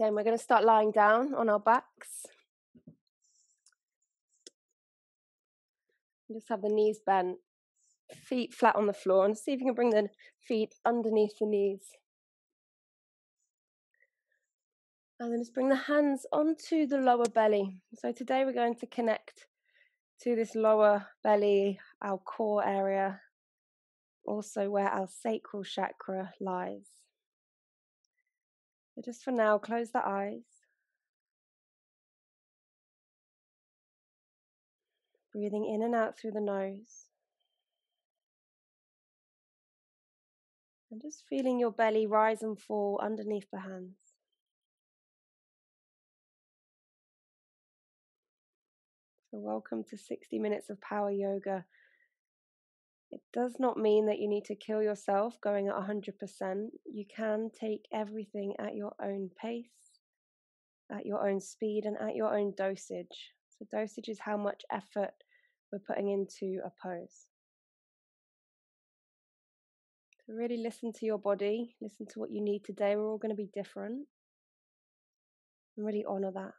Then we're going to start lying down on our backs. Just have the knees bent, feet flat on the floor, and see if you can bring the feet underneath the knees. And then just bring the hands onto the lower belly. So today we're going to connect to this lower belly, our core area, also where our sacral chakra lies. So just for now, close the eyes. Breathing in and out through the nose. And just feeling your belly rise and fall underneath the hands. So welcome to 60 minutes of power yoga. It does not mean that you need to kill yourself going at 100%. You can take everything at your own pace, at your own speed, and at your own dosage. So dosage is how much effort we're putting into a pose. So really listen to your body, listen to what you need today. We're all going to be different. And really honor that.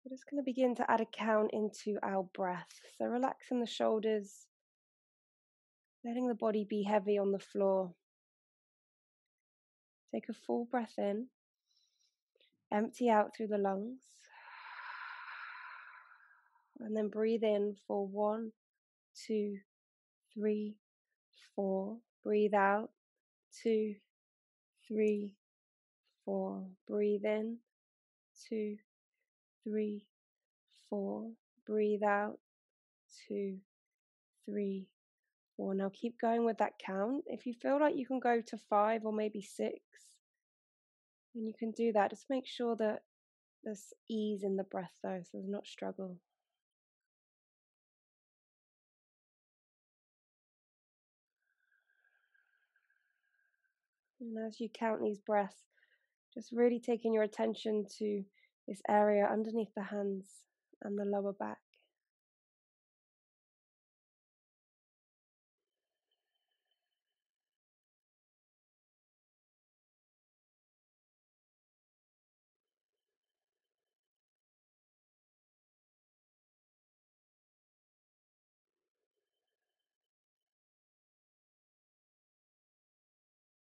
We're just going to begin to add a count into our breath. So relaxing the shoulders, letting the body be heavy on the floor. Take a full breath in, empty out through the lungs, and then breathe in for 1, 2, 3, 4. Breathe out, 2, 3, 4. Breathe in, 2, 3, 4. Breathe out, 2, 3, 4. Now keep going with that count. If you feel like you can go to 5 or maybe 6, then you can do that. Just make sure that there's ease in the breath though, so there's not struggle. And as you count these breaths, just really taking your attention to this area underneath the hands and the lower back.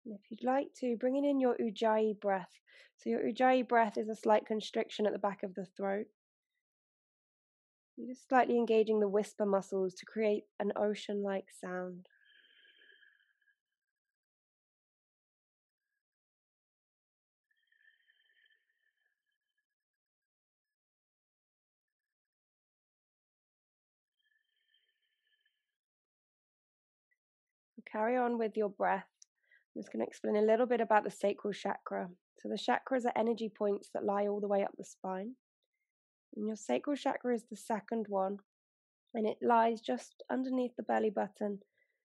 And if you'd like to, bringing in your ujjayi breath. So your ujjayi breath is a slight constriction at the back of the throat. You're just slightly engaging the whisper muscles to create an ocean-like sound. Carry on with your breath. I'm just going to explain a little bit about the sacral chakra. So the chakras are energy points that lie all the way up the spine. And your sacral chakra is the second one, and it lies just underneath the belly button,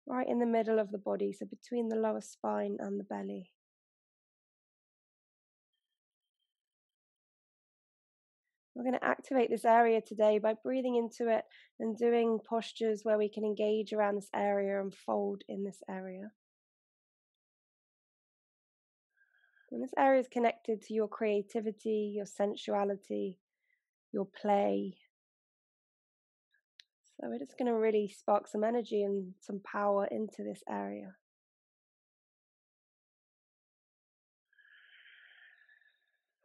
right in the middle of the body, so between the lower spine and the belly. We're going to activate this area today by breathing into it and doing postures where we can engage around this area and fold in this area. And this area is connected to your creativity, your sensuality, your play. So we're just going to really spark some energy and some power into this area.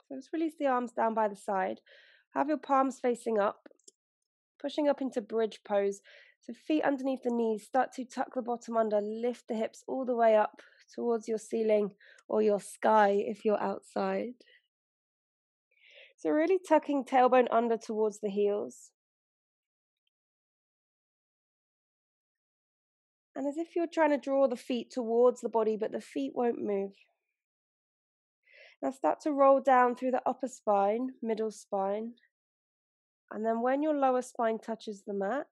So just release the arms down by the side. Have your palms facing up, pushing up into bridge pose. So feet underneath the knees, start to tuck the bottom under, lift the hips all the way up towards your ceiling or your sky if you're outside. So really tucking tailbone under towards the heels. And as if you're trying to draw the feet towards the body, but the feet won't move. Now start to roll down through the upper spine, middle spine. And then when your lower spine touches the mat,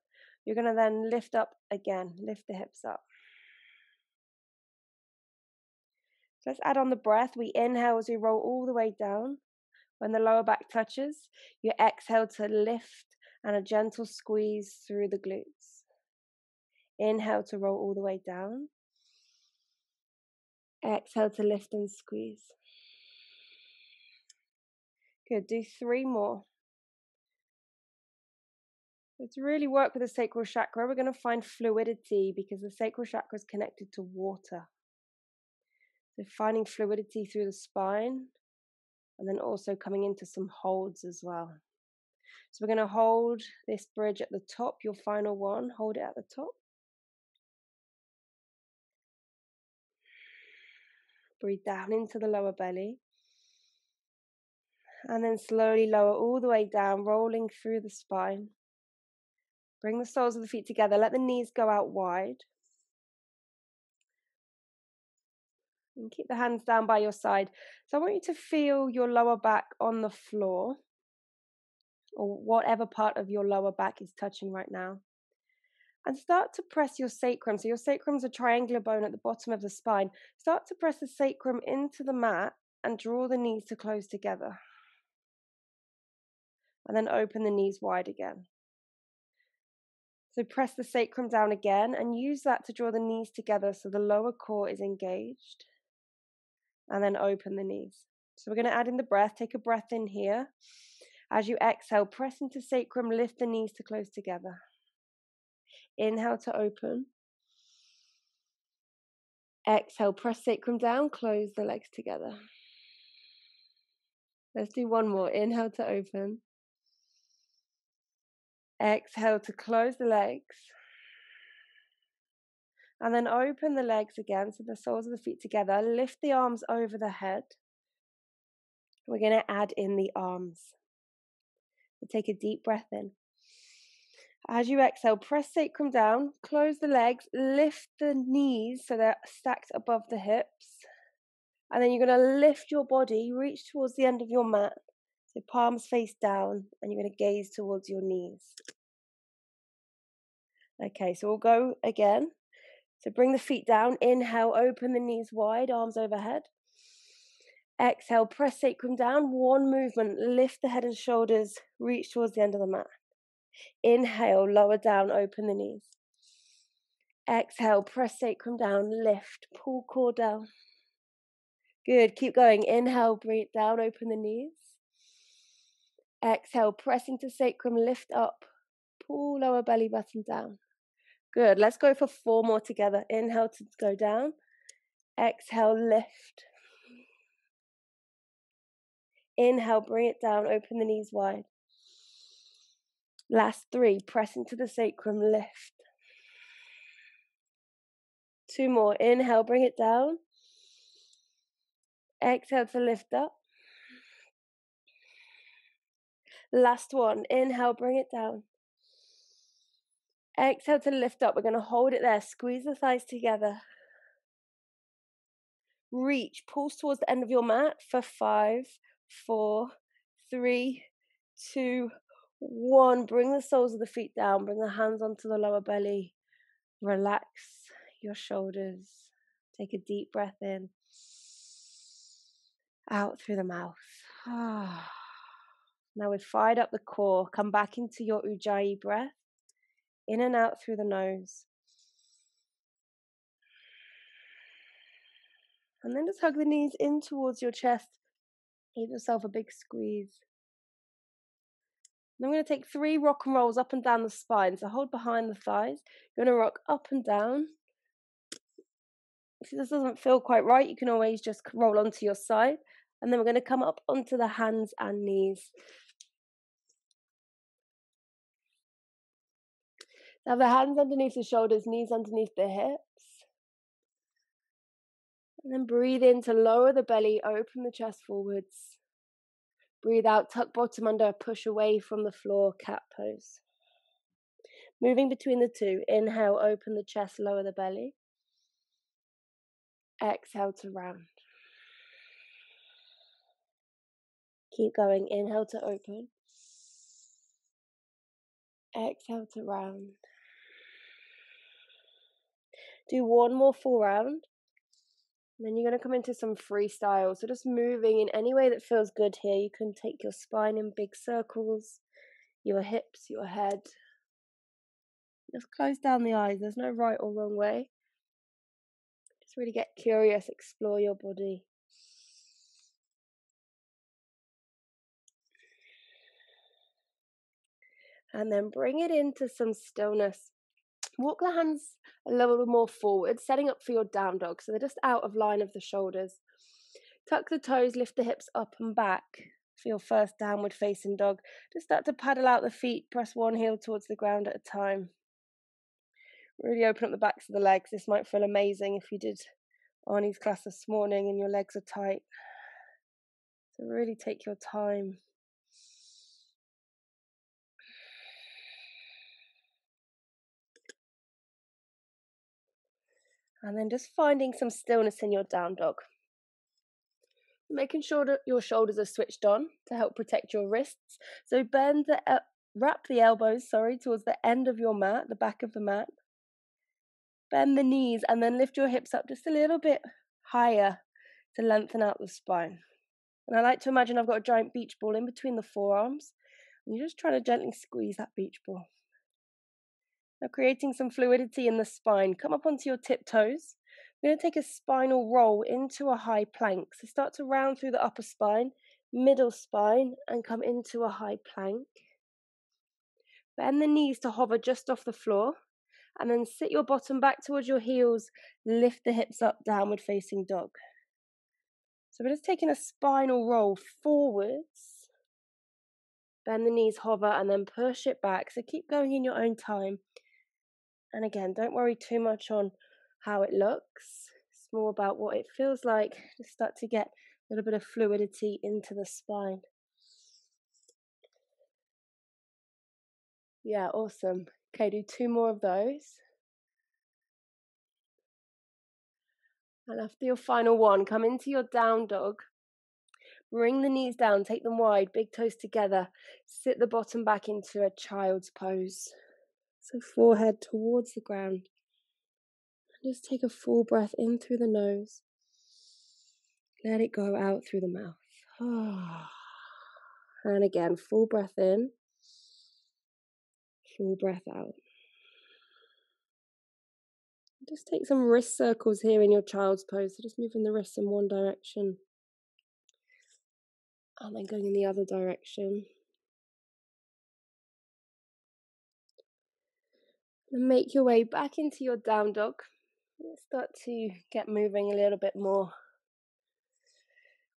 you're going to then lift up again, lift the hips up. So let's add on the breath. We inhale as we roll all the way down. When the lower back touches, you exhale to lift and a gentle squeeze through the glutes. Inhale to roll all the way down. Exhale to lift and squeeze. Good, do 3 more. To really work with the sacral chakra, we're going to find fluidity because the sacral chakra is connected to water. So finding fluidity through the spine and then also coming into some holds as well. So we're going to hold this bridge at the top, your final one. Hold it at the top. Breathe down into the lower belly. And then slowly lower all the way down, rolling through the spine. Bring the soles of the feet together. Let the knees go out wide. And keep the hands down by your side. So I want you to feel your lower back on the floor, or whatever part of your lower back is touching right now. And start to press your sacrum. So your sacrum's a triangular bone at the bottom of the spine. Start to press the sacrum into the mat and draw the knees to close together. And then open the knees wide again. So press the sacrum down again and use that to draw the knees together so the lower core is engaged. And then open the knees. So we're going to add in the breath. Take a breath in here. As you exhale, press into sacrum, lift the knees to close together. Inhale to open. Exhale, press sacrum down, close the legs together. Let's do one more. Inhale to open. Exhale to close the legs. And then open the legs again, so the soles of the feet together. Lift the arms over the head. We're going to add in the arms. So take a deep breath in. As you exhale, press sacrum down, close the legs, lift the knees so they're stacked above the hips. And then you're going to lift your body, reach towards the end of your mat. So palms face down, and you're going to gaze towards your knees. Okay, so we'll go again. So bring the feet down. Inhale, open the knees wide, arms overhead. Exhale, press sacrum down. One movement, lift the head and shoulders, reach towards the end of the mat. Inhale, lower down, open the knees. Exhale, press sacrum down, lift, pull core down. Good, keep going. Inhale, breathe down, open the knees. Exhale, press into sacrum, lift up, pull lower belly button down. Good, let's go for 4 more together. Inhale to go down. Exhale, lift. Inhale, bring it down, open the knees wide. Last 3, press into the sacrum, lift. 2 more. Inhale, bring it down. Exhale to lift up. Last one. Inhale, bring it down. Exhale to lift up. We're going to hold it there. Squeeze the thighs together. Reach. Pulse towards the end of your mat for 5, 4, 3, 2, 1. Bring the soles of the feet down. Bring the hands onto the lower belly. Relax your shoulders. Take a deep breath in. Out through the mouth. Now we've fired up the core. Come back into your Ujjayi breath. In and out through the nose. And then just hug the knees in towards your chest. Give yourself a big squeeze. And I'm going to take 3 rock and rolls up and down the spine. So hold behind the thighs. You're going to rock up and down. If this doesn't feel quite right, you can always just roll onto your side. And then we're going to come up onto the hands and knees. Have the hands underneath the shoulders, knees underneath the hips. And then breathe in to lower the belly, open the chest forwards. Breathe out, tuck bottom under, push away from the floor, cat pose. Moving between the two. Inhale, open the chest, lower the belly. Exhale to round. Keep going. Inhale to open. Exhale to round. Do 1 more full round. And then you're going to come into some freestyle. So just moving in any way that feels good here. You can take your spine in big circles, your hips, your head. Just close down the eyes. There's no right or wrong way. Just really get curious, explore your body. And then bring it into some stillness. Walk the hands a little more forward, setting up for your down dog. So they're just out of line of the shoulders. Tuck the toes, lift the hips up and back for your first downward facing dog. Just start to paddle out the feet, press one heel towards the ground at a time. Really open up the backs of the legs. This might feel amazing if you did Arnie's class this morning and your legs are tight. So really take your time. And then just finding some stillness in your down dog. Making sure that your shoulders are switched on to help protect your wrists. So wrap the elbows, towards the end of your mat, the back of the mat. Bend the knees and then lift your hips up just a little bit higher to lengthen out the spine. And I like to imagine I've got a giant beach ball in between the forearms. And you're just trying to gently squeeze that beach ball. Now creating some fluidity in the spine. Come up onto your tiptoes. We're going to take a spinal roll into a high plank. So start to round through the upper spine, middle spine, and come into a high plank. Bend the knees to hover just off the floor. And then sit your bottom back towards your heels. Lift the hips up, downward facing dog. So we're just taking a spinal roll forwards. Bend the knees, hover, and then push it back. So keep going in your own time. And again, don't worry too much on how it looks. It's more about what it feels like. Just start to get a little bit of fluidity into the spine. Yeah, awesome. Okay, do 2 more of those. And after your final one, come into your down dog. Bring the knees down, take them wide, big toes together. Sit the bottom back into a child's pose. So forehead towards the ground. Just take a full breath in through the nose. Let it go out through the mouth. And again, full breath in. Full breath out. Just take some wrist circles here in your child's pose. So just moving the wrists in one direction. And then going in the other direction. And make your way back into your down dog. Let's start to get moving a little bit more.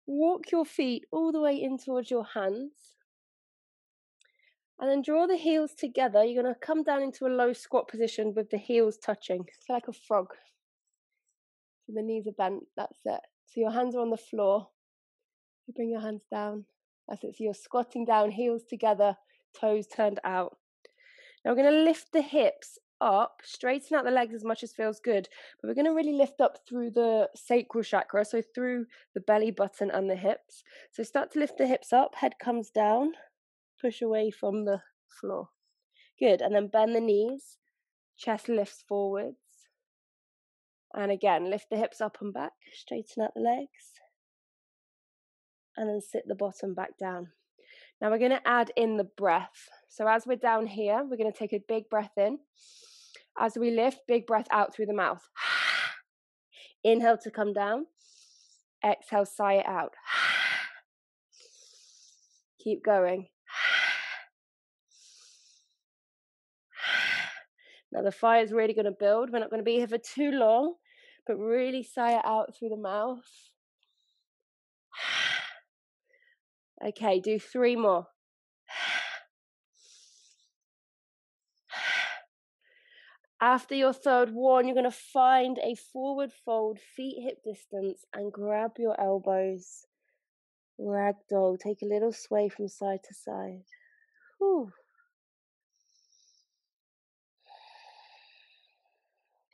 Walk your feet all the way in towards your hands. And then draw the heels together. You're going to come down into a low squat position with the heels touching. It's like a frog. So the knees are bent. That's it. So your hands are on the floor. You bring your hands down. That's it. So you're squatting down, heels together, toes turned out. Now we're going to lift the hips up, straighten out the legs as much as feels good. But we're going to really lift up through the sacral chakra, so through the belly button and the hips. So start to lift the hips up, head comes down. Push away from the floor. Good. And then bend the knees. Chest lifts forwards. And again, lift the hips up and back. Straighten out the legs. And then sit the bottom back down. Now we're going to add in the breath. So as we're down here, we're going to take a big breath in. As we lift, big breath out through the mouth. Inhale to come down. Exhale, sigh it out. Keep going. Now the fire is really going to build. We're not going to be here for too long, but really sigh it out through the mouth. Okay, do 3 more. After your third one, you're going to find a forward fold, feet hip distance, and grab your elbows. Ragdoll, take a little sway from side to side. Whew.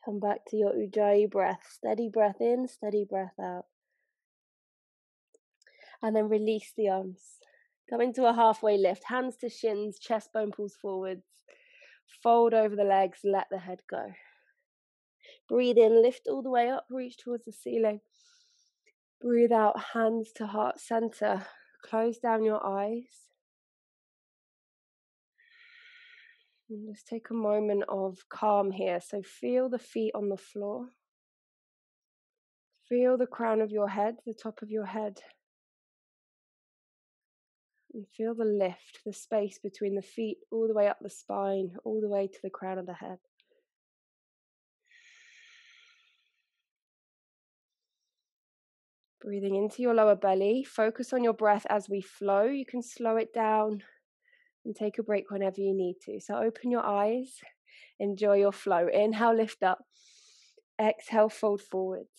Come back to your Ujjayi breath. Steady breath in, steady breath out. And then release the arms. Come into a halfway lift. Hands to shins, chest bone pulls forwards. Fold over the legs, let the head go. Breathe in, lift all the way up, reach towards the ceiling. Breathe out, hands to heart center. Close down your eyes. And just take a moment of calm here. So feel the feet on the floor. Feel the crown of your head, the top of your head. And feel the lift, the space between the feet, all the way up the spine, all the way to the crown of the head. Breathing into your lower belly. Focus on your breath as we flow. You can slow it down and take a break whenever you need to. So open your eyes. Enjoy your flow. Inhale, lift up. Exhale, fold forwards.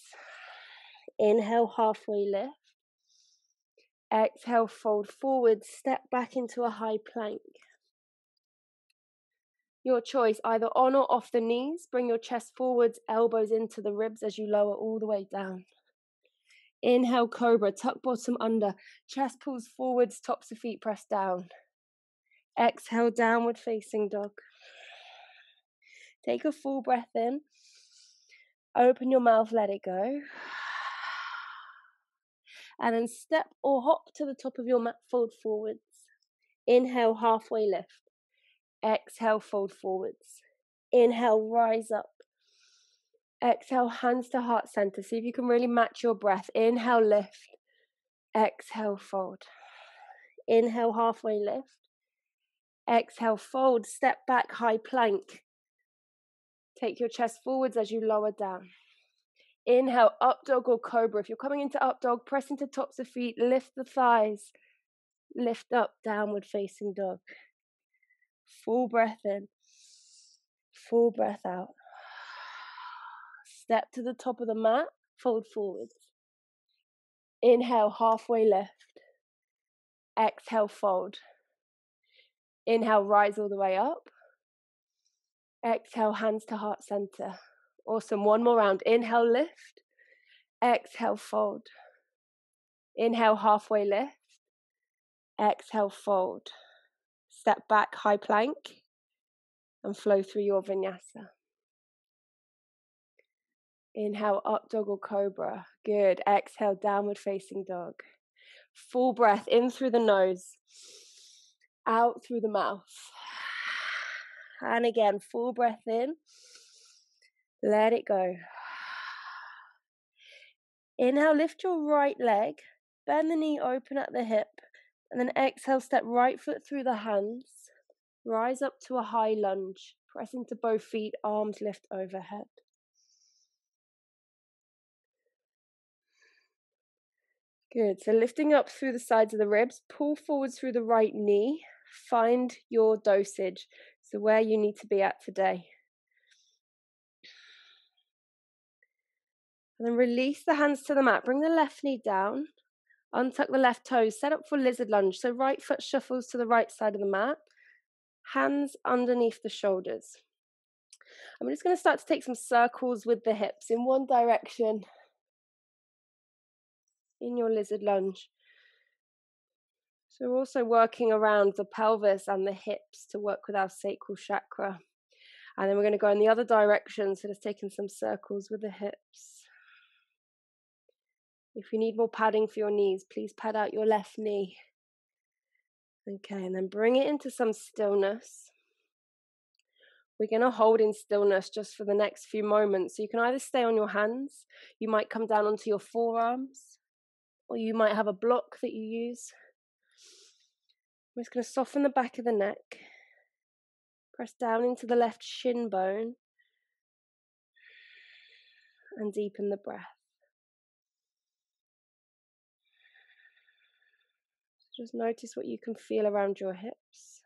Inhale, halfway lift. Exhale, fold forward, step back into a high plank. Your choice, either on or off the knees. Bring your chest forwards, elbows into the ribs as you lower all the way down. Inhale, cobra, tuck bottom under. Chest pulls forwards, tops of feet press down. Exhale, downward facing dog. Take a full breath in. Open your mouth, let it go. And then step or hop to the top of your mat, fold forwards. Inhale, halfway lift. Exhale, fold forwards. Inhale, rise up. Exhale, hands to heart center. See if you can really match your breath. Inhale, lift. Exhale, fold. Inhale, halfway lift. Exhale, fold. Step back, high plank. Take your chest forwards as you lower down. Inhale, up dog or cobra. If you're coming into up dog, press into tops of feet, lift the thighs. Lift up, downward facing dog. Full breath in. Full breath out. Step to the top of the mat, fold forwards. Inhale, halfway lift. Exhale, fold. Inhale, rise all the way up. Exhale, hands to heart center. Awesome, one more round. Inhale, lift. Exhale, fold. Inhale, halfway lift. Exhale, fold. Step back, high plank, and flow through your vinyasa. Inhale, up dog or cobra. Good. Exhale, downward facing dog. Full breath in through the nose, out through the mouth. And again, full breath in. Let it go. Inhale, lift your right leg. Bend the knee, open at the hip. And then exhale, step right foot through the hands. Rise up to a high lunge. Press into both feet, arms lift overhead. Good. So lifting up through the sides of the ribs, pull forwards through the right knee. Find your dosage. So where you need to be at today. And then release the hands to the mat. Bring the left knee down. Untuck the left toes. Set up for lizard lunge. So right foot shuffles to the right side of the mat. Hands underneath the shoulders. I'm just going to start to take some circles with the hips in one direction in your lizard lunge. So we're also working around the pelvis and the hips to work with our sacral chakra. And then we're going to go in the other direction, so just taking some circles with the hips. If you need more padding for your knees, please pad out your left knee. Okay, and then bring it into some stillness. We're going to hold in stillness just for the next few moments. So you can either stay on your hands, you might come down onto your forearms, or you might have a block that you use. We're just going to soften the back of the neck. Press down into the left shin bone. And deepen the breath. Just notice what you can feel around your hips.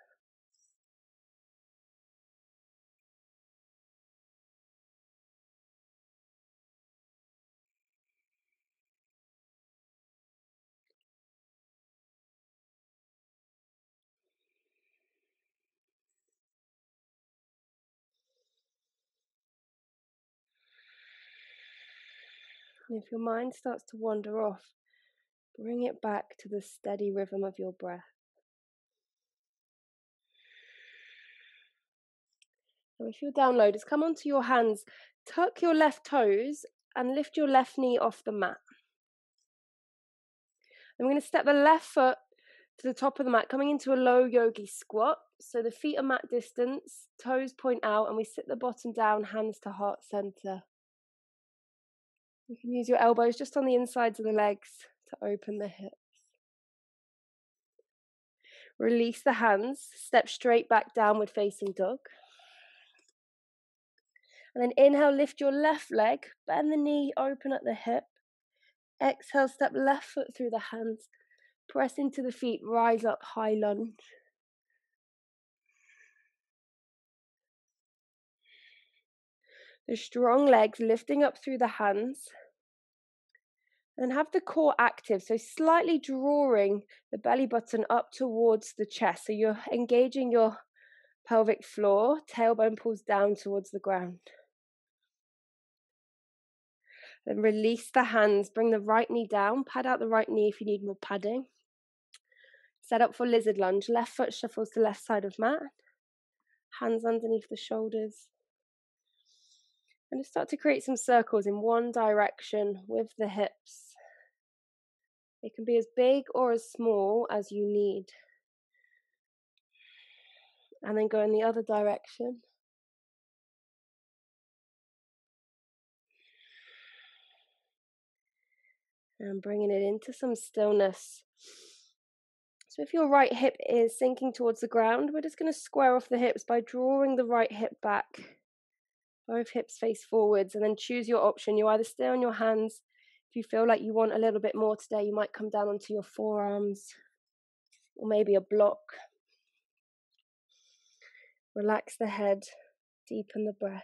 And if your mind starts to wander off, bring it back to the steady rhythm of your breath. Now if you're down low, just come onto your hands, tuck your left toes and lift your left knee off the mat. I'm going to step the left foot to the top of the mat, coming into a low yogi squat. So the feet are mat distance, toes point out, and we sit the bottom down, hands to heart center. You can use your elbows just on the insides of the legs to open the hips. Release the hands, step straight back, downward facing dog. And then inhale, lift your left leg, bend the knee, open at the hip. Exhale, step left foot through the hands, press into the feet, rise up, high lunge. The strong legs lifting up through the hands. And have the core active, so slightly drawing the belly button up towards the chest. So you're engaging your pelvic floor, tailbone pulls down towards the ground. Then release the hands, bring the right knee down, pad out the right knee if you need more padding. Set up for lizard lunge, left foot shuffles to left side of mat, hands underneath the shoulders. And just start to create some circles in one direction with the hips. It can be as big or as small as you need. And then go in the other direction. And bringing it into some stillness. So if your right hip is sinking towards the ground, we're just going to square off the hips by drawing the right hip back. Both hips face forwards, and then choose your option. You either stay on your hands. If you feel like you want a little bit more today, you might come down onto your forearms, or maybe a block. Relax the head, deepen the breath.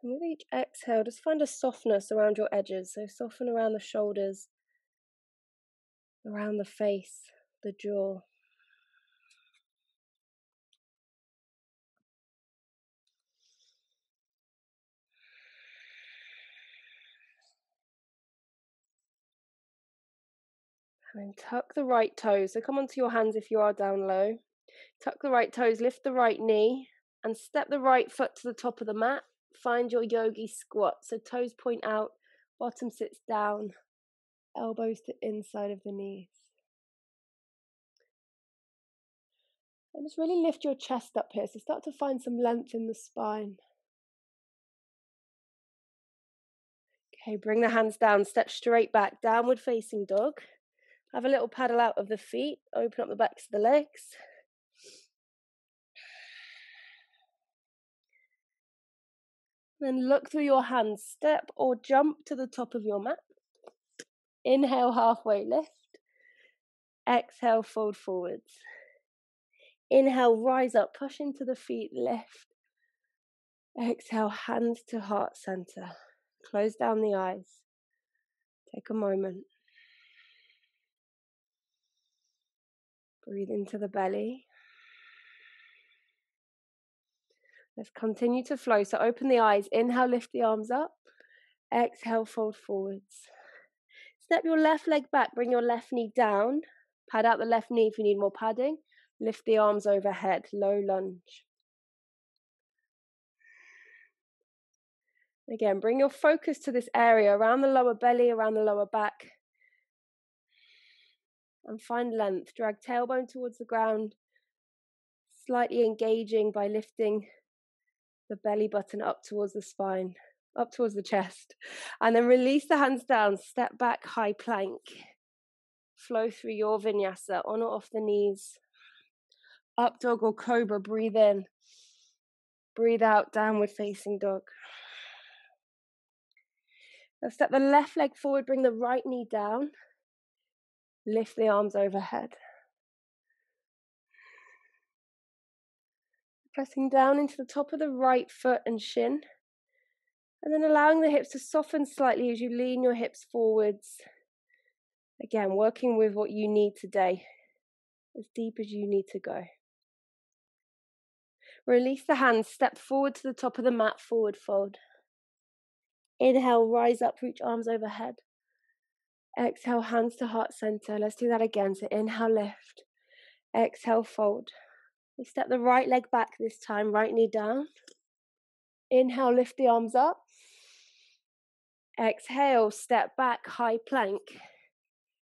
And with each exhale, just find a softness around your edges. So soften around the shoulders, around the face, the jaw. And then tuck the right toes. So come onto your hands if you are down low. Tuck the right toes, lift the right knee, and step the right foot to the top of the mat. Find your yogi squat. So toes point out, bottom sits down, elbows to inside of the knees. And just really lift your chest up here. So start to find some length in the spine. Okay, bring the hands down, step straight back, downward facing dog. Have a little paddle out of the feet, open up the backs of the legs. Then look through your hands, step or jump to the top of your mat. Inhale, halfway lift. Exhale, fold forwards. Inhale, rise up, push into the feet, lift. Exhale, hands to heart center. Close down the eyes. Take a moment. Breathe into the belly. Let's continue to flow. So open the eyes. Inhale, lift the arms up. Exhale, fold forwards. Step your left leg back. Bring your left knee down. Pad out the left knee if you need more padding. Lift the arms overhead. Low lunge. Again, bring your focus to this area around the lower belly, around the lower back. And find length. Drag tailbone towards the ground. Slightly engaging by lifting the belly button up towards the spine, up towards the chest. And then release the hands down. Step back, high plank. Flow through your vinyasa, on or off the knees. Up dog or cobra, breathe in. Breathe out, downward facing dog. Now step the left leg forward, bring the right knee down. Lift the arms overhead. Pressing down into the top of the right foot and shin. And then allowing the hips to soften slightly as you lean your hips forwards. Again, working with what you need today, as deep as you need to go. Release the hands, step forward to the top of the mat, forward fold. Inhale, rise up, reach arms overhead. Exhale, hands to heart center. Let's do that again. So inhale, lift. Exhale, fold. We step the right leg back this time, right knee down. Inhale, lift the arms up. Exhale, step back, high plank.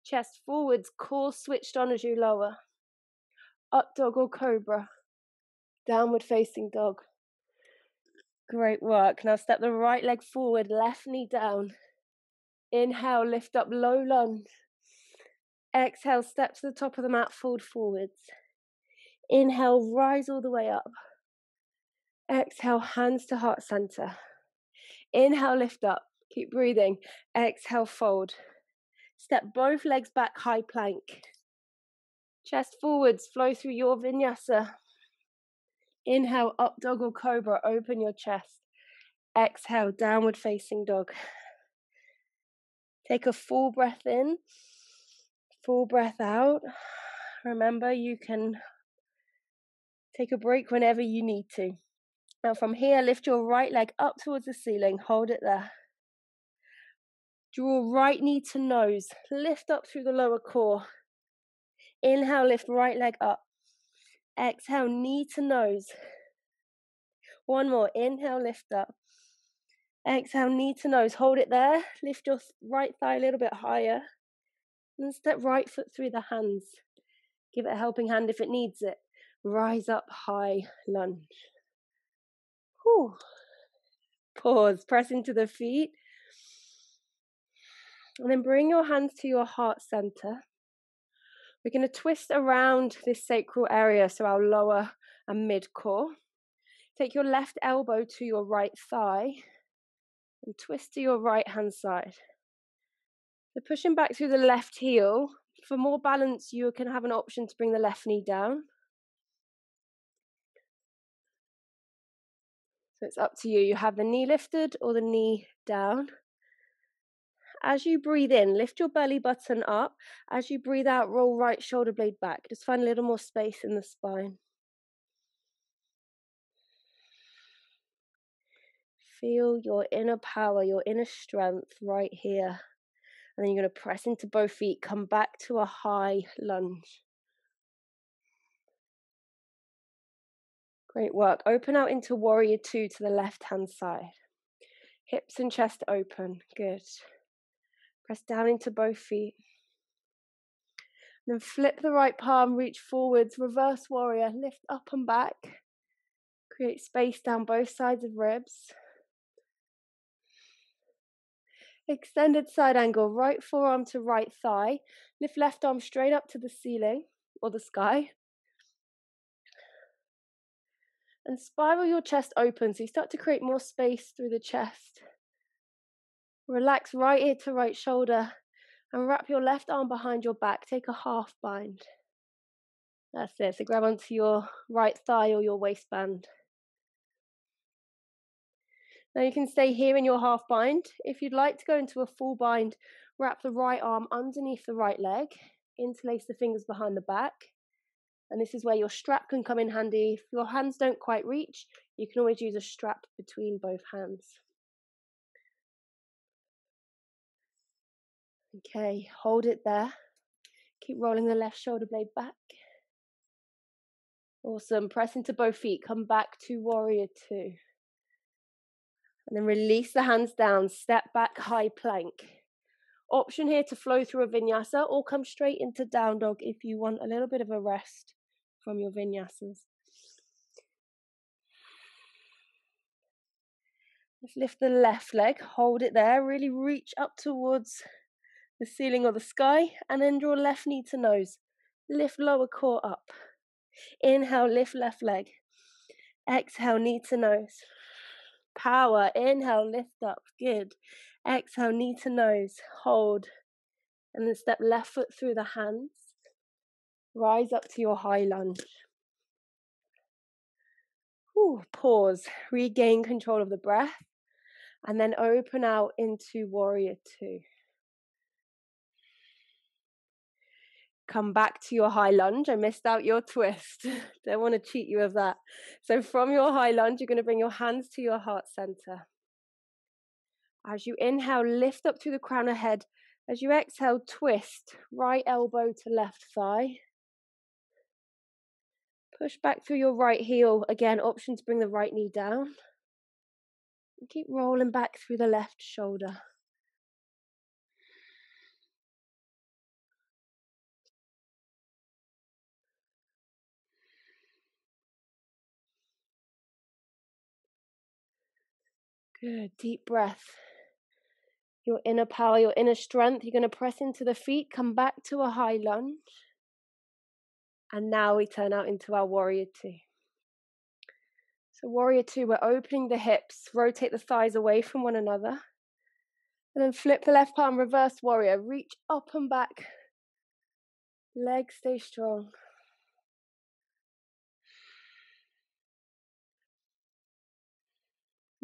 Chest forwards, core switched on as you lower. Up dog or cobra. Downward facing dog. Great work. Now step the right leg forward, left knee down. Inhale, lift up, low lunge. Exhale, step to the top of the mat, fold forwards. Inhale, rise all the way up. Exhale, hands to heart center. Inhale, lift up. Keep breathing. Exhale, fold. Step both legs back, high plank. Chest forwards, flow through your vinyasa. Inhale, up dog or cobra, open your chest. Exhale, downward facing dog. Take a full breath in, full breath out. Remember, you can take a break whenever you need to. Now from here, lift your right leg up towards the ceiling, hold it there. Draw right knee to nose, lift up through the lower core. Inhale, lift right leg up. Exhale, knee to nose. One more, inhale, lift up. Exhale, knee to nose, hold it there. Lift your right thigh a little bit higher. And step right foot through the hands. Give it a helping hand if it needs it. Rise up, high lunge. Whew. Pause, press into the feet. And then bring your hands to your heart center. We're going to twist around this sacral area, so our lower and mid core. Take your left elbow to your right thigh and twist to your right hand side. So pushing back through the left heel. For more balance, you can have an option to bring the left knee down. So it's up to you. You have the knee lifted or the knee down. As you breathe in, lift your belly button up. As you breathe out, roll right shoulder blade back. Just find a little more space in the spine. Feel your inner power, your inner strength right here. And then you're going to press into both feet. Come back to a high lunge. Great work. Open out into warrior two to the left hand side. Hips and chest open. Good. Press down into both feet. Then flip the right palm, reach forwards, reverse warrior, lift up and back. Create space down both sides of ribs. Extended side angle, right forearm to right thigh. Lift left arm straight up to the ceiling or the sky. And spiral your chest open so you start to create more space through the chest. Relax right ear to right shoulder and wrap your left arm behind your back. Take a half bind. That's it. So grab onto your right thigh or your waistband. Now you can stay here in your half bind. If you'd like to go into a full bind, wrap the right arm underneath the right leg, interlace the fingers behind the back. And this is where your strap can come in handy. If your hands don't quite reach, you can always use a strap between both hands. Okay, hold it there. Keep rolling the left shoulder blade back. Awesome. Press into both feet. Come back to warrior two. And then release the hands down. Step back, high plank. Option here to flow through a vinyasa or come straight into down dog if you want a little bit of a rest from your vinyasas. Let's lift the left leg. Hold it there. Really reach up towards the ceiling or the sky. And then draw left knee to nose. Lift lower core up. Inhale, lift left leg. Exhale, knee to nose. Power. Inhale, lift up. Good. Exhale, knee to nose. Hold. And then step left foot through the hands. Rise up to your high lunge. Pause. Regain control of the breath. And then open out into warrior two. Come back to your high lunge. I missed out your twist. Don't want to cheat you of that. So from your high lunge, you're going to bring your hands to your heart center. As you inhale, lift up through the crown of head. As you exhale, twist. Right elbow to left thigh. Push back through your right heel. Again, option to bring the right knee down. And keep rolling back through the left shoulder. Good, deep breath. Your inner power, your inner strength. You're going to press into the feet, come back to a high lunge. And now we turn out into our warrior two. So warrior two, we're opening the hips, rotate the thighs away from one another. And then flip the left palm, reverse warrior. Reach up and back. Legs stay strong.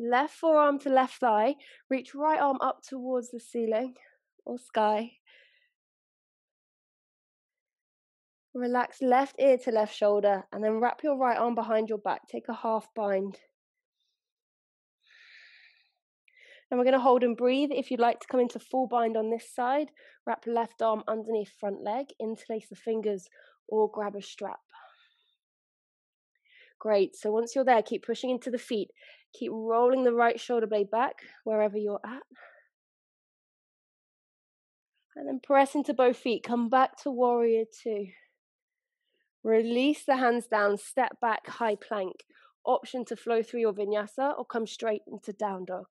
Left forearm to left thigh. Reach right arm up towards the ceiling or sky. Relax left ear to left shoulder. And then wrap your right arm behind your back. Take a half bind. And we're going to hold and breathe. If you'd like to come into full bind on this side, wrap left arm underneath front leg, interlace the fingers, or grab a strap. Great. So once you're there, keep pushing into the feet. Keep rolling the right shoulder blade back wherever you're at. And then press into both feet. Come back to warrior two. Release the hands down, step back, high plank. Option to flow through your vinyasa or come straight into down dog.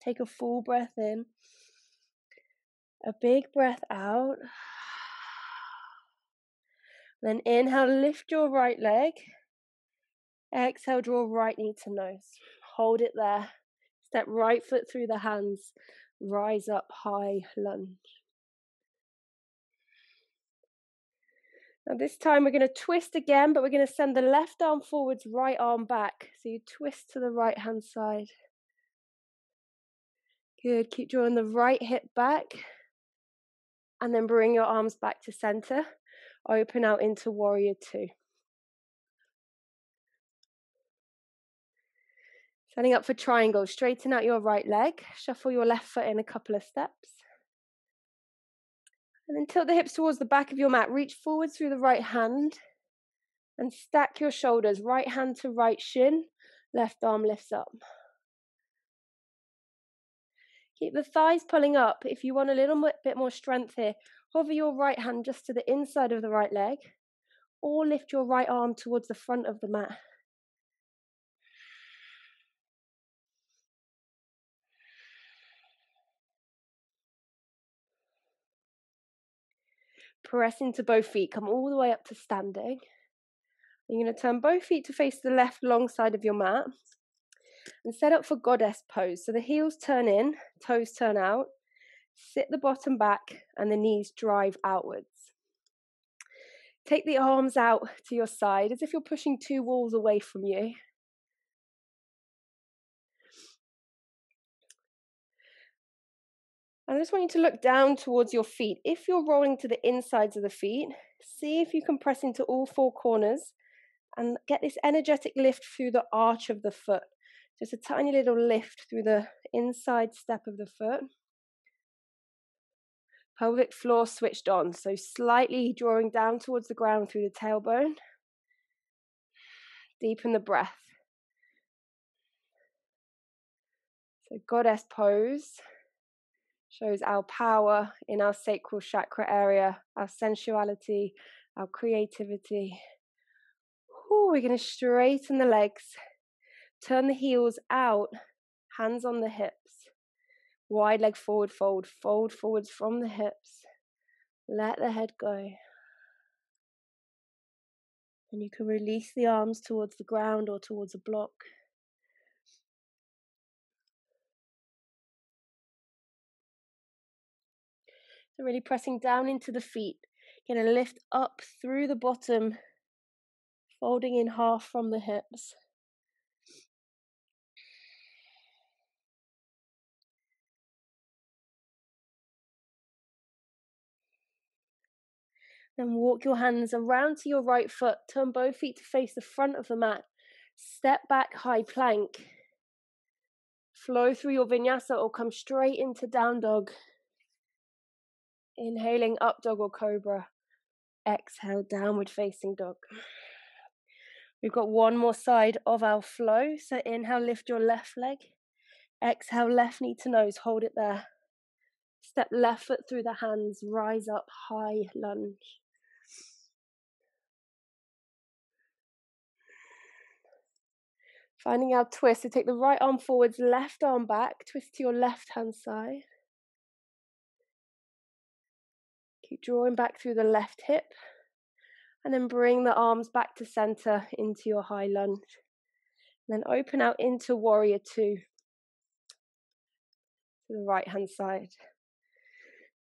Take a full breath in, a big breath out. Then inhale, lift your right leg. Exhale, draw right knee to nose. Hold it there. Step right foot through the hands. Rise up, high lunge. Now this time we're going to twist again, but we're going to send the left arm forwards, right arm back. So you twist to the right hand side. Good, keep drawing the right hip back. And then bring your arms back to center. Open out into warrior two. Setting up for triangle, straighten out your right leg. Shuffle your left foot in a couple of steps. And then tilt the hips towards the back of your mat. Reach forwards through the right hand. And stack your shoulders, right hand to right shin. Left arm lifts up. Keep the thighs pulling up. If you want a little bit more strength here, hover your right hand just to the inside of the right leg, or lift your right arm towards the front of the mat. Press into both feet, come all the way up to standing. You're going to turn both feet to face the left long side of your mat and set up for goddess pose. So the heels turn in, toes turn out. Sit the bottom back and the knees drive outwards. Take the arms out to your side as if you're pushing two walls away from you. I just want you to look down towards your feet. If you're rolling to the insides of the feet, see if you can press into all four corners and get this energetic lift through the arch of the foot. Just a tiny little lift through the inside step of the foot. Pelvic floor switched on, so slightly drawing down towards the ground through the tailbone. Deepen the breath. So goddess pose shows our power in our sacral chakra area, our sensuality, our creativity. We're going to straighten the legs, turn the heels out, hands on the hips. Wide leg forward fold, fold forwards from the hips. Let the head go. And you can release the arms towards the ground or towards a block. So really pressing down into the feet. Going to lift up through the bottom, folding in half from the hips. Then walk your hands around to your right foot. Turn both feet to face the front of the mat. Step back, high plank. Flow through your vinyasa or come straight into down dog. Inhaling up dog or cobra. Exhale, downward facing dog. We've got one more side of our flow. So inhale, lift your left leg. Exhale, left knee to nose. Hold it there. Step left foot through the hands. Rise up, high lunge. Finding our twist. So take the right arm forwards, left arm back, twist to your left hand side. Keep drawing back through the left hip. And then bring the arms back to center into your high lunge. And then open out into warrior two. To the right hand side.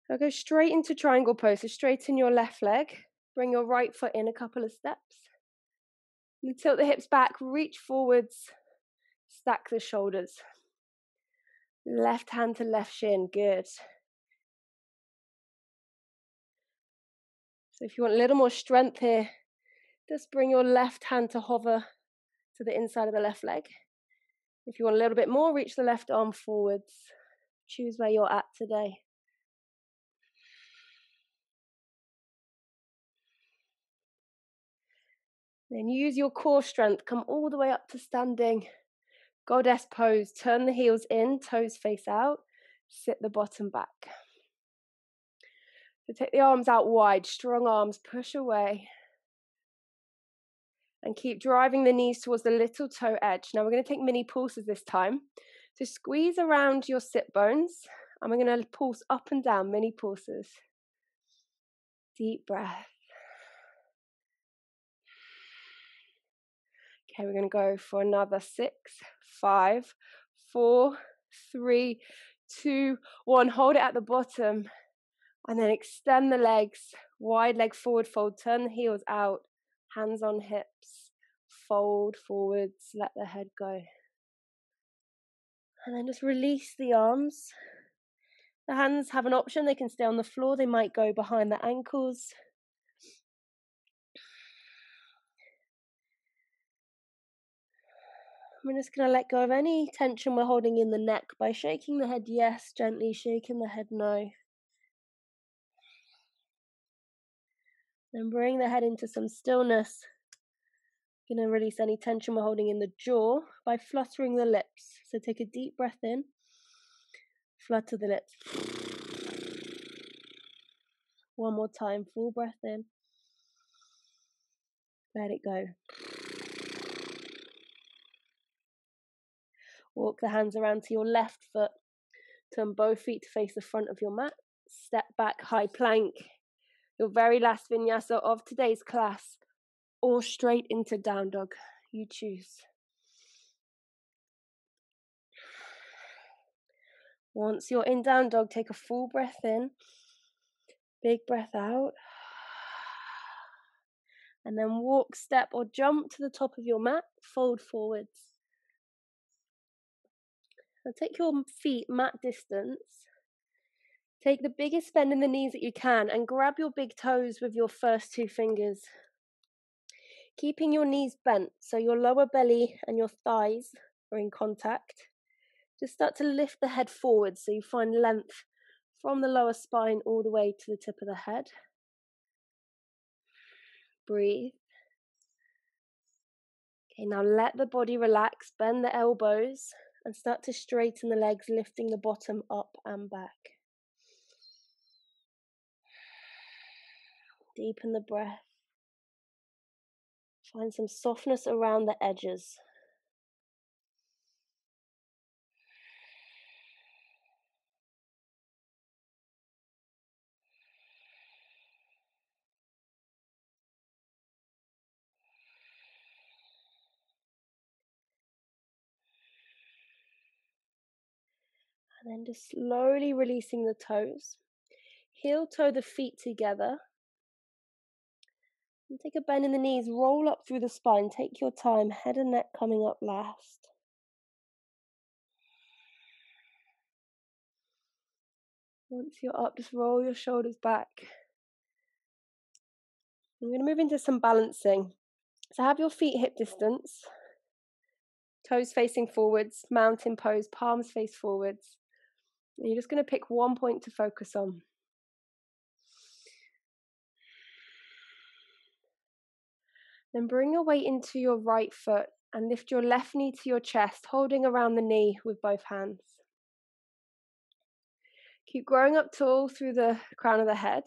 Now go straight into triangle pose. So straighten your left leg. Bring your right foot in a couple of steps. And tilt the hips back, reach forwards, stack the shoulders. Left hand to left shin, good. So if you want a little more strength here, just bring your left hand to hover to the inside of the left leg. If you want a little bit more, reach the left arm forwards. Choose where you're at today. Then use your core strength, come all the way up to standing goddess pose. Turn the heels in, toes face out, sit the bottom back. So take the arms out wide, strong arms, push away. And keep driving the knees towards the little toe edge. Now we're going to take mini pulses this time. So squeeze around your sit bones, and we're going to pulse up and down, mini pulses. Deep breath. Okay, we're going to go for another 6, 5, 4, 3, 2, 1. Hold it at the bottom. And then extend the legs. Wide leg forward fold. Turn the heels out. Hands on hips. Fold forwards. Let the head go. And then just release the arms. The hands have an option. They can stay on the floor. They might go behind the ankles. I'm just going to let go of any tension we're holding in the neck by shaking the head yes, gently shaking the head no. Then bring the head into some stillness. Going to release any tension we're holding in the jaw by fluttering the lips. So take a deep breath in, flutter the lips. One more time, full breath in. Let it go. Walk the hands around to your left foot. Turn both feet to face the front of your mat. Step back, high plank. Your very last vinyasa of today's class. Or straight into down dog. You choose. Once you're in down dog, take a full breath in. Big breath out. And then walk, step, or jump to the top of your mat. Fold forwards. Now take your feet mat distance. Take the biggest bend in the knees that you can and grab your big toes with your first 2 fingers. Keeping your knees bent so your lower belly and your thighs are in contact. Just start to lift the head forward so you find length from the lower spine all the way to the tip of the head. Breathe. Okay, now let the body relax, bend the elbows and start to straighten the legs, lifting the bottom up and back. Deepen the breath. Find some softness around the edges. And then just slowly releasing the toes. Heel toe the feet together. And take a bend in the knees, roll up through the spine. Take your time, head and neck coming up last. Once you're up, just roll your shoulders back. I'm going to move into some balancing. So have your feet hip distance. Toes facing forwards, mountain pose, palms face forwards. And you're just going to pick one point to focus on. Then bring your weight into your right foot and lift your left knee to your chest, holding around the knee with both hands. Keep growing up tall through the crown of the head.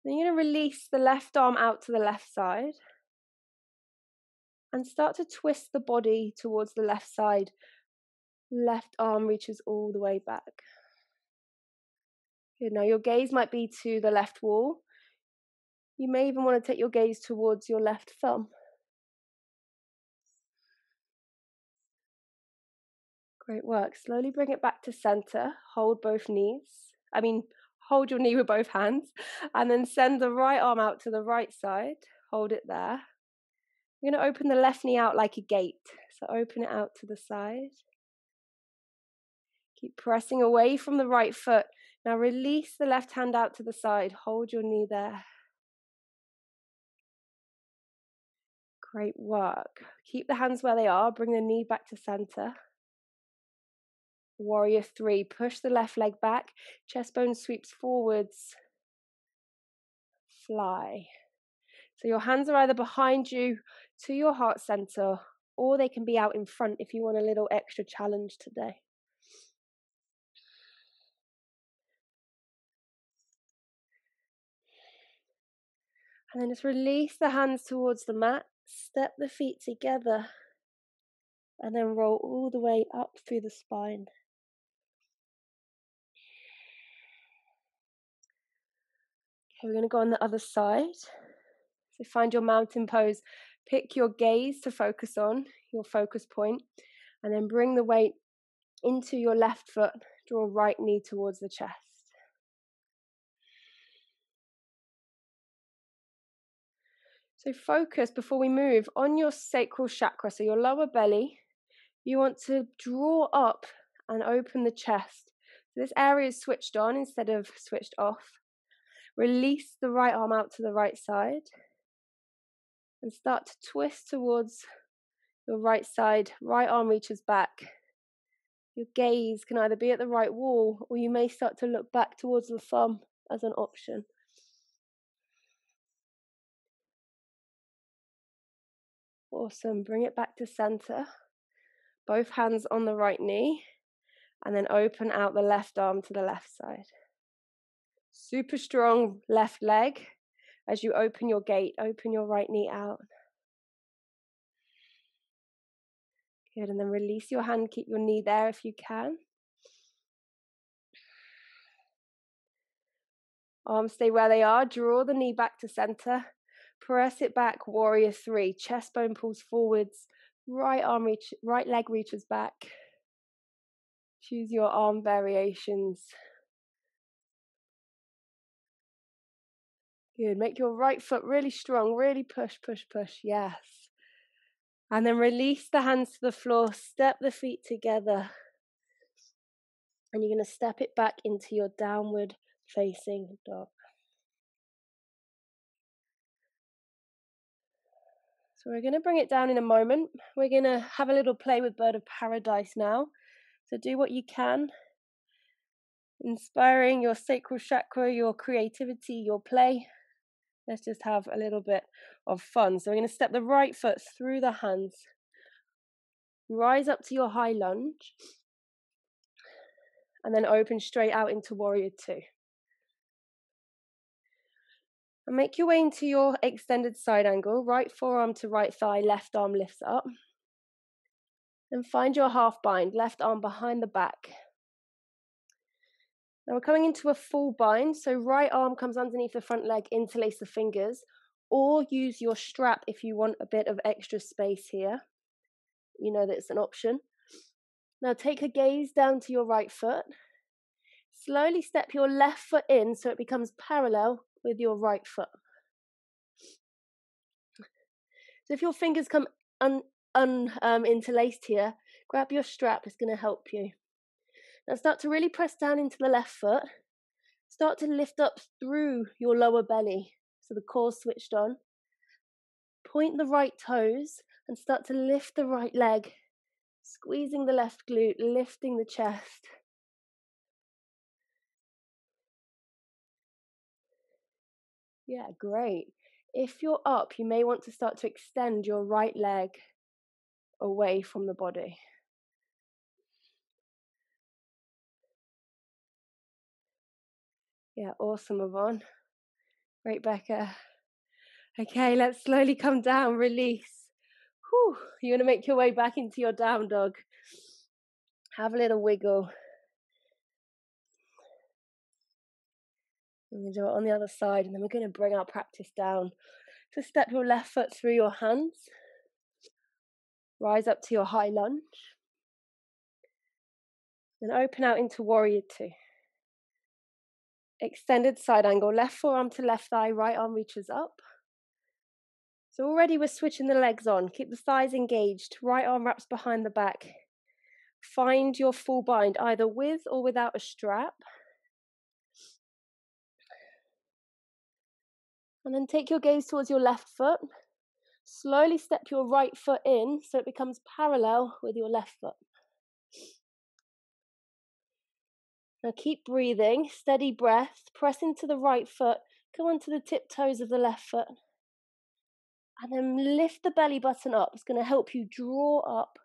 Then you're going to release the left arm out to the left side. And start to twist the body towards the left side. Left arm reaches all the way back. Good. Now your gaze might be to the left wall. You may even want to take your gaze towards your left thumb. Great work. Slowly bring it back to center. Hold both knees. Hold your knee with both hands. And then send the right arm out to the right side. Hold it there. You're going to open the left knee out like a gate. So open it out to the side. Keep pressing away from the right foot. Now release the left hand out to the side. Hold your knee there. Great work. Keep the hands where they are. Bring the knee back to center. Warrior 3. Push the left leg back. Chest bone sweeps forwards. Fly. So your hands are either behind you to your heart center, or they can be out in front if you want a little extra challenge today. And then just release the hands towards the mat. Step the feet together. And then roll all the way up through the spine. Okay, we're going to go on the other side. So find your mountain pose. Pick your gaze to focus on, your focus point, and then bring the weight into your left foot. Draw right knee towards the chest. So focus, before we move, on your sacral chakra, so your lower belly. You want to draw up and open the chest. So this area is switched on instead of switched off. Release the right arm out to the right side. And start to twist towards your right side. Right arm reaches back. Your gaze can either be at the right wall, or you may start to look back towards the thumb as an option. Awesome. Bring it back to center. Both hands on the right knee. And then open out the left arm to the left side. Super strong left leg. As you open your gate, open your right knee out. Good, and then release your hand, keep your knee there if you can. Arms stay where they are, draw the knee back to center. Press it back, warrior 3. Chest bone pulls forwards, right leg reaches back. Choose your arm variations. Good, make your right foot really strong, really push, push, push, yes. And then release the hands to the floor, step the feet together. And you're going to step it back into your downward facing dog. So we're going to bring it down in a moment. We're going to have a little play with Bird of Paradise now. So do what you can. Inspiring your sacral chakra, your creativity, your play. Let's just have a little bit of fun. So we're going to step the right foot through the hands. Rise up to your high lunge. And then open straight out into warrior 2. And make your way into your extended side angle. Right forearm to right thigh, left arm lifts up. Then find your half bind, left arm behind the back. Now we're coming into a full bind, so right arm comes underneath the front leg, interlace the fingers, or use your strap if you want a bit of extra space here. You know that it's an option. Now take a gaze down to your right foot. Slowly step your left foot in so it becomes parallel with your right foot. So if your fingers come interlaced here, grab your strap, it's going to help you. Now start to really press down into the left foot. Start to lift up through your lower belly, so the core's switched on. Point the right toes and start to lift the right leg, squeezing the left glute, lifting the chest. Yeah, great. If you're up, you may want to start to extend your right leg away from the body. Yeah, awesome, Yvonne. Great, Becca. Okay, let's slowly come down, release. Whew. You're going to make your way back into your down dog. Have a little wiggle. We're going to do it on the other side, and then we're going to bring our practice down. So step your left foot through your hands. Rise up to your high lunge. Then open out into warrior two. Extended side angle, left forearm to left thigh, right arm reaches up. So already we're switching the legs on. Keep the thighs engaged. Right arm wraps behind the back. Find your full bind, either with or without a strap. And then take your gaze towards your left foot. Slowly step your right foot in so it becomes parallel with your left foot. Now keep breathing, steady breath, press into the right foot, come onto the tiptoes of the left foot. And then lift the belly button up. It's going to help you draw up,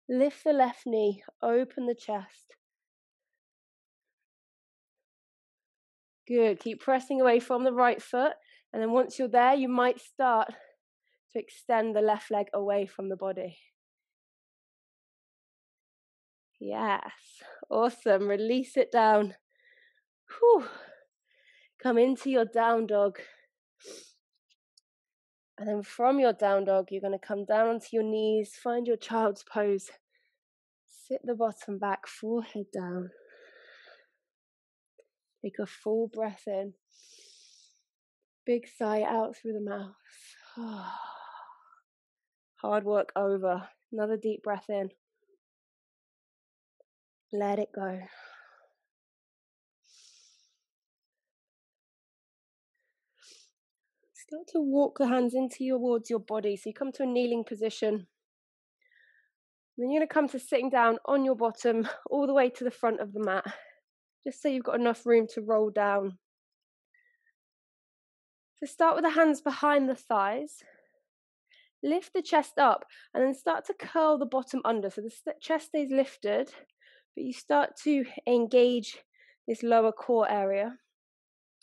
lift the left knee, open the chest. Good, keep pressing away from the right foot. And then once you're there, you might start to extend the left leg away from the body. Yes, awesome. Release it down. Whew. Come into your down dog. And then from your down dog, you're going to come down onto your knees, find your child's pose. Sit the bottom back, forehead down. Take a full breath in. Big sigh out through the mouth. Hard work over. Another deep breath in. Let it go. Start to walk the hands towards your body. So you come to a kneeling position. Then you're going to come to sitting down on your bottom all the way to the front of the mat. Just so you've got enough room to roll down. So start with the hands behind the thighs. Lift the chest up and then start to curl the bottom under. So the chest stays lifted, but you start to engage this lower core area.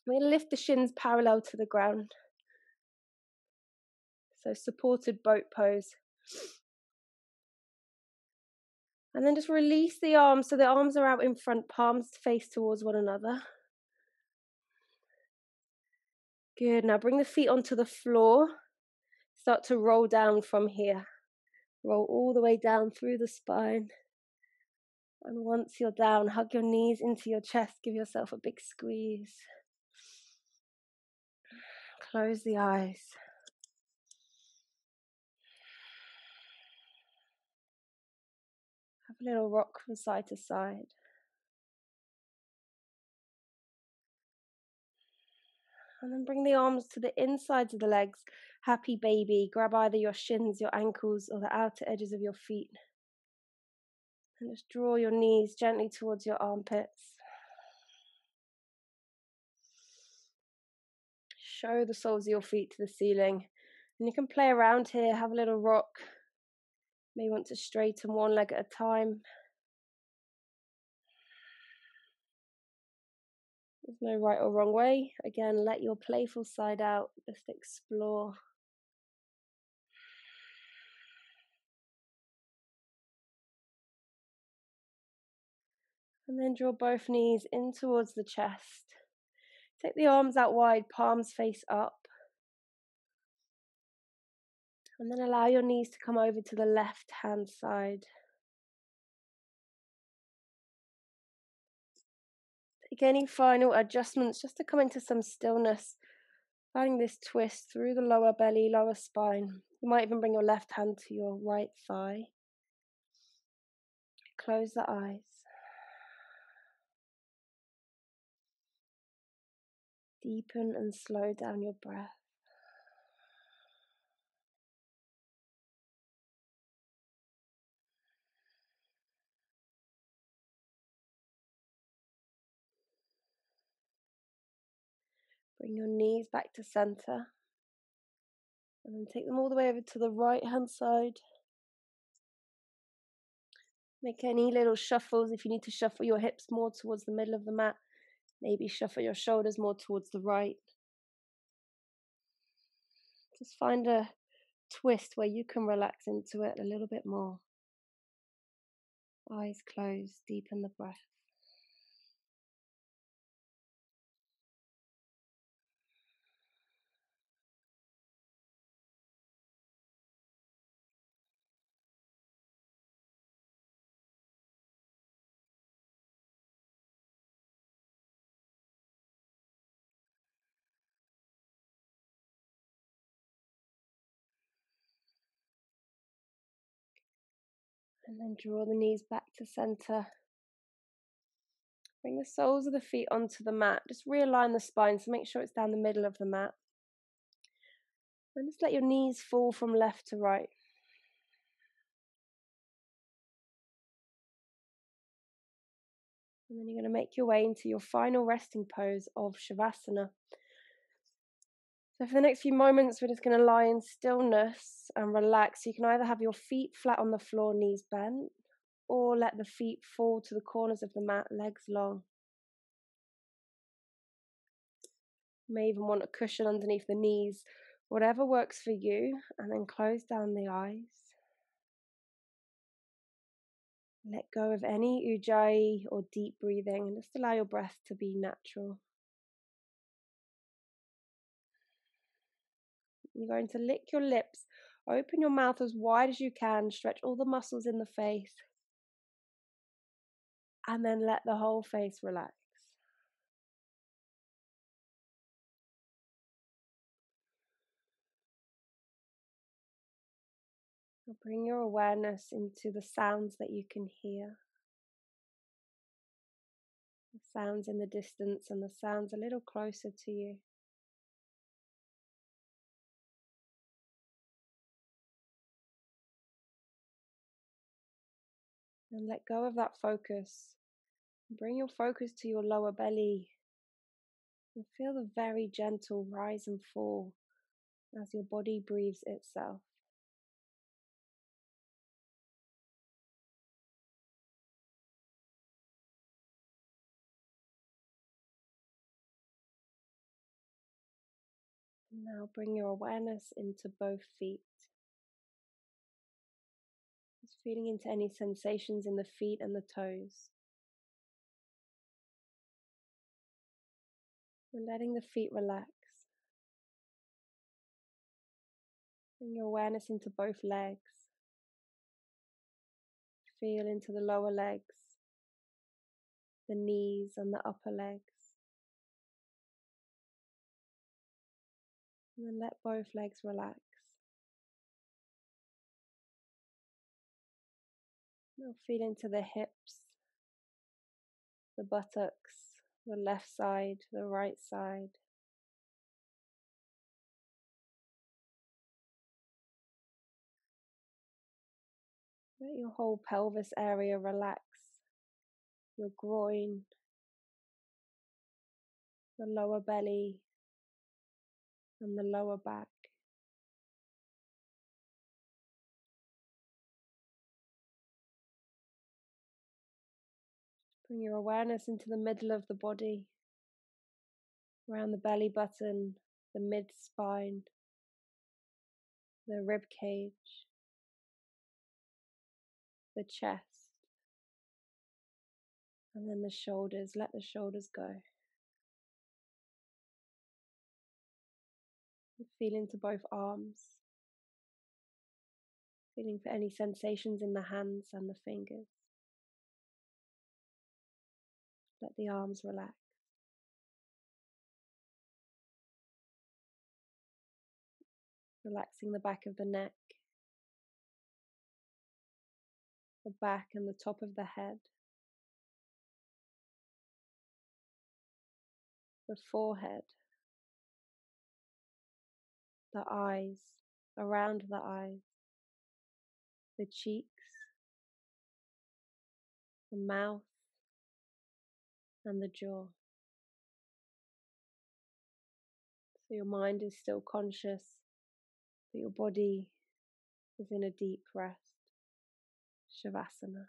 We're going to lift the shins parallel to the ground. So supported boat pose. And then just release the arms so the arms are out in front, palms face towards one another. Good, now bring the feet onto the floor. Start to roll down from here. Roll all the way down through the spine. And once you're down, hug your knees into your chest. Give yourself a big squeeze. Close the eyes. Have a little rock from side to side. And then bring the arms to the insides of the legs. Happy baby. Grab either your shins, your ankles, or the outer edges of your feet. And just draw your knees gently towards your armpits. Show the soles of your feet to the ceiling. And you can play around here, have a little rock. May want to straighten one leg at a time. There's no right or wrong way. Again, let your playful side out. Just explore. And then draw both knees in towards the chest. Take the arms out wide, palms face up. And then allow your knees to come over to the left hand side. Take any final adjustments just to come into some stillness. Finding this twist through the lower belly, lower spine. You might even bring your left hand to your right thigh. Close the eyes. Deepen and slow down your breath. Bring your knees back to center. And then take them all the way over to the right hand side. Make any little shuffles. If you need to shuffle your hips more towards the middle of the mat, maybe shuffle your shoulders more towards the right. Just find a twist where you can relax into it a little bit more. Eyes closed, deepen the breath. And then draw the knees back to center. Bring the soles of the feet onto the mat. Just realign the spine, so make sure it's down the middle of the mat. And just let your knees fall from left to right. And then you're going to make your way into your final resting pose of Shavasana. So for the next few moments, we're just going to lie in stillness and relax. You can either have your feet flat on the floor, knees bent, or let the feet fall to the corners of the mat, legs long. You may even want a cushion underneath the knees, whatever works for you, and then close down the eyes. Let go of any ujjayi or deep breathing and just allow your breath to be natural. You're going to lick your lips, open your mouth as wide as you can, stretch all the muscles in the face, and then let the whole face relax. Now bring your awareness into the sounds that you can hear. The sounds in the distance and the sounds a little closer to you. And let go of that focus. Bring your focus to your lower belly. And feel the very gentle rise and fall as your body breathes itself. Now bring your awareness into both feet. Just feeling into any sensations in the feet and the toes. And letting the feet relax. Bring your awareness into both legs. Feel into the lower legs, the knees and the upper legs. And then let both legs relax. Now feel into the hips, the buttocks, the left side, the right side. Let your whole pelvis area relax. Your groin, the lower belly, and the lower back. Bring your awareness into the middle of the body, around the belly button, the mid-spine, the rib cage, the chest, and then the shoulders. Let the shoulders go. Feel into both arms, feeling for any sensations in the hands and the fingers. Let the arms relax. Relaxing the back of the neck, the back and the top of the head, the forehead, the eyes, around the eyes, the cheeks, the mouth, and the jaw. So your mind is still conscious, but your body is in a deep rest. Shavasana.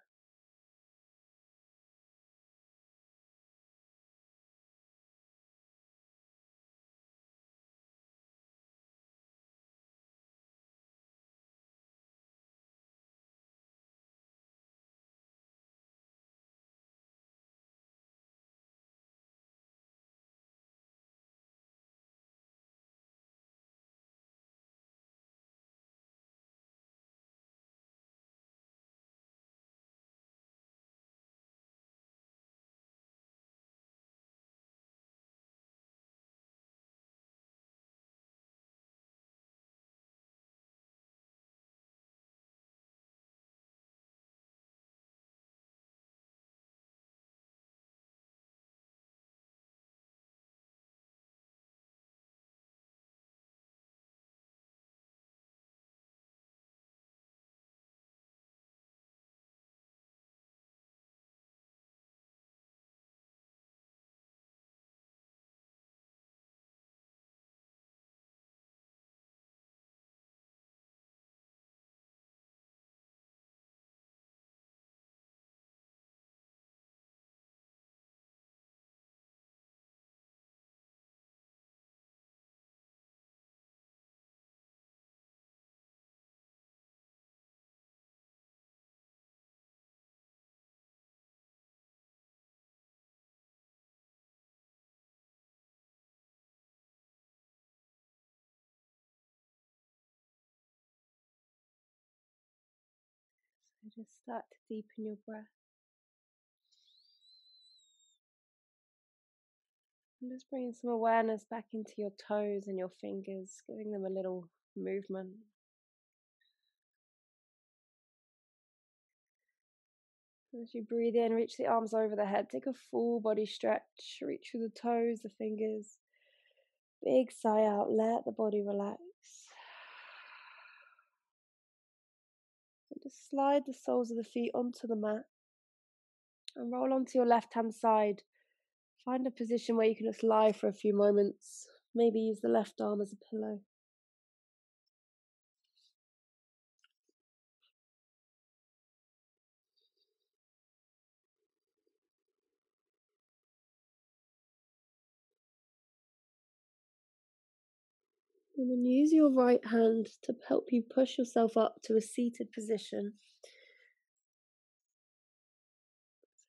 So just start to deepen your breath. And just bringing some awareness back into your toes and your fingers, giving them a little movement. As you breathe in, reach the arms over the head, take a full body stretch, reach through the toes, the fingers. Big sigh out, let the body relax. And just slide the soles of the feet onto the mat and roll onto your left hand side. Find a position where you can just lie for a few moments. Maybe use the left arm as a pillow. And then use your right hand to help you push yourself up to a seated position.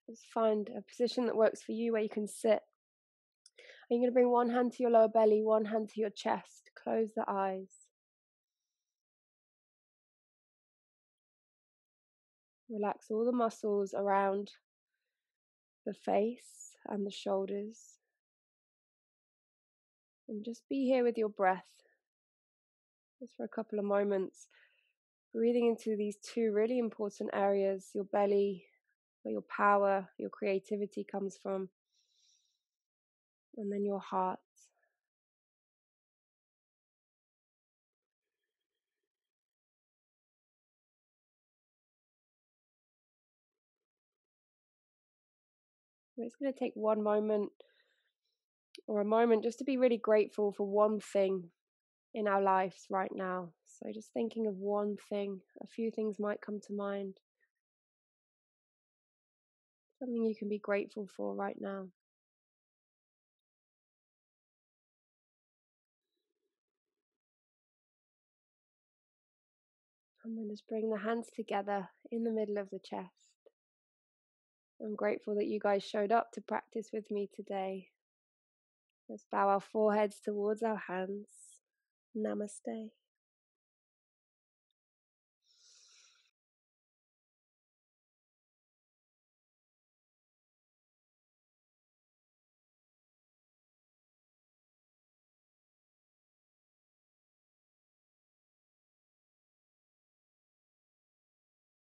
Just find a position that works for you where you can sit. And you're going to bring one hand to your lower belly, one hand to your chest. Close the eyes. Relax all the muscles around the face and the shoulders. And just be here with your breath. Just for a couple of moments. Breathing into these two really important areas, your belly, where your power, your creativity comes from, and then your heart. It's going to take one moment or a moment just to be really grateful for one thing in our lives right now. So just thinking of one thing, a few things might come to mind. Something you can be grateful for right now. And then just bring the hands together in the middle of the chest. I'm grateful that you guys showed up to practice with me today. Let's bow our foreheads towards our hands. Namaste.